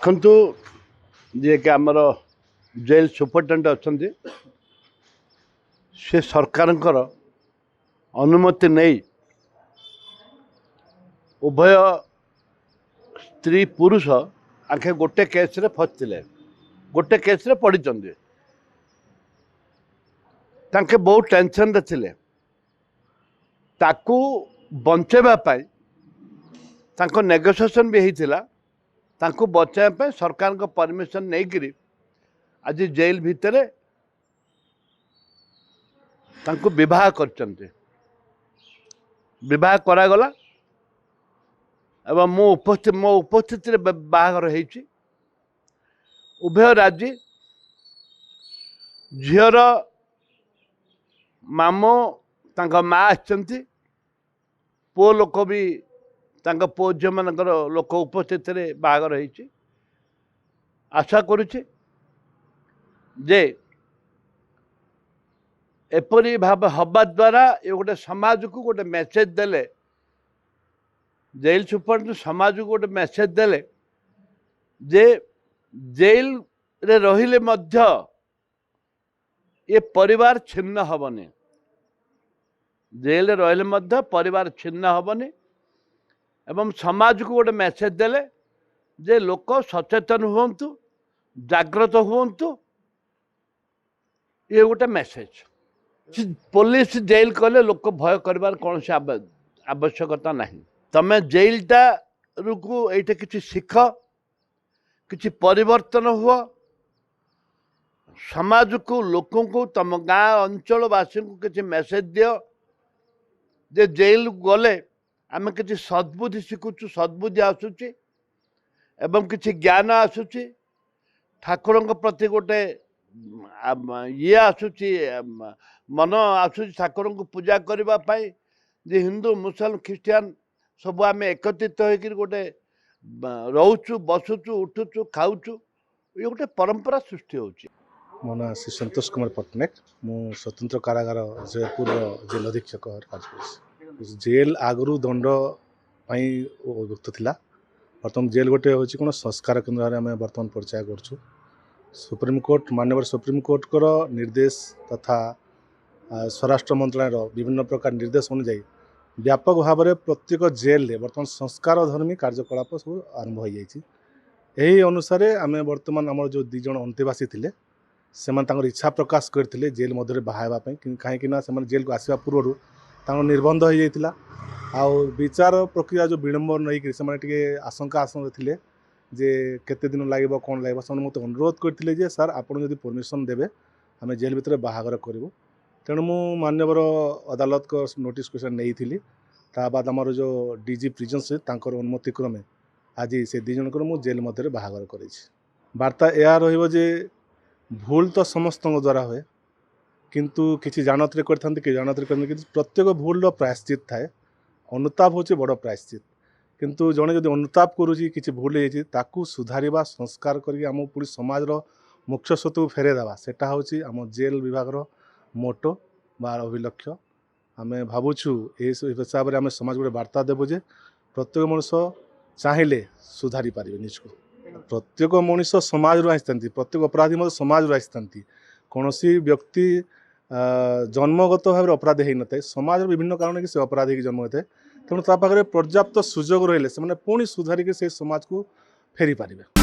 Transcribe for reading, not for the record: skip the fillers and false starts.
ଦେଖନ୍ତୁ ଯିଏକି ଆମର ଜେଲ୍ ସୁପରିଟେଣ୍ଡେଣ୍ଟ ଅଛନ୍ତି ସେ ସରକାରଙ୍କର ଅନୁମତି ନେଇ ଉଭୟ ସ୍ତ୍ରୀ ପୁରୁଷ ଆଖେ गोटे केस्रे फसले गोटे केस्रे पड़ते तांके बहुत टेंशन रे थिले ताकू बंचेबा पाई तांको नेगोशिएशन भी होइतिला तांको बचाइबा पाई सरकार को परमिशन नहीं करी आज जेल भितर तांको विवाह करचंते विवाह करागला एवं मो उपस्थित बाहागर होइछि उभय राजी झीर मामो तांका माँ आछंती पो लोक भी तांका पो झील मानकर लोक उपस्थित बाहागर होइछि आशा करुछि जे एपरी भाव हवा द्वारा ये गोटे समाज को गोटे मेसेज देले जेल सुपरिटेंडेंट समाज को गोटे मेसेज देले जे जेल रे रहिले मध्य ये परिवार छिन्न हबनी जेल रे रहिले मध्य परिवार छिन्न हबनी एवं समाज को गोटे मेसेज देले जे लोक सचेतन हुंतु जागृत हुंतु ये गोटे मेसेज पुलिस जेल कले लोक भय कर कौन से आवश्यकता नहीं तमें जेलटा को ये किसी शिख किसी परिवर्तन हुआ समाज को लोकों को तम गाँ अंचलवासी को किसी मेसेज दियो जे जेल गले आम किसी सद्बुद्धि शिखुचु सद्बुद्धि आसूची एवं किसी ज्ञान आसूची ठाकुर प्रति गोटे ये आसूची मन आसूची ठाकुर को पूजा करने जे हिंदू मुसलमान ख्रिस्टियान सब आम एकत्रित होकर गोटे रोचु बसुचु उठुचु खाऊचु ये गोटे परंपरा सृष्टि होची। मो ना श्री संतोष कुमार पट्टनायक मु स्वतंत्र कारागार जयपुर जेल अधीक्षक जेल आगु दंड उक्त थिला बर्तमान जेल गोटे हूँ कौन संस्कार केन्द्र आम बर्तमान परिचय करूँ सुप्रीमकोर्ट माननीय सुप्रीमकोर्ट निर्देश तथा स्वराष्ट्र मंत्रालय विभिन्न प्रकार निर्देश अनुଯାयी व्यापक भाव में प्रत्येक जेल बर्तमान संस्कार धर्मी कार्यकलाप सब आरंभ हो जाए अनुसार आम बर्तमान आम जो दीज अंतेवासी थे से इच्छा प्रकाश करते जेल मध्य बाहावाई कहीं जेल को आसवा पूर्व निर्बंध हो जाता आउ विचार प्रक्रिया जो विलंब नहीं से आशंका थे जे केते दिन लगे कौन लगे से मत अनुरोध करते सर आपड़ जब परमिशन देवे आम जेल भितर बाहागर करूँ तेणु मु मान्यवर अदालत को नोटिस क्वेश्चन नहीं थी बाद आमर जो डीजी प्रिजन से अनुमति क्रमे आज से दी जन को जेल मध्य बाहागर कर वार्ता या रे भूल तो समस्त द्वारा हुए किंतु किसी जानते करते कि जानते करते प्रत्येक भूल प्रायश्चित थाए अनुताप हूँ बड़ प्रायश्चित किंतु जड़े जब अनुताप करुँच कि भूल हो सुधारिबा संस्कार करम पूरी समाज मुख्य स्रोत फेरेदेवा सेटा हूँ आम जेल विभाग मोटो बा अभिलक्ष्य आम भावुँ ये हिसाब से आम समाज गोटे वार्ता देवु जे प्रत्येक मनुष्य चाहिए सुधारी पारे निजको प्रत्येक मनुष्य समाज आसी प्रत्येक अपराधी समाज आसी कौन व्यक्ति जन्मगत भाव में अपराधी हो न था समाज विभिन्न कारण कि से अपराधी की जन्म होता है तेणु पाखे पर्याप्त सुजोग रही से पुणी सुधारिक से समाज को फेरी पारे।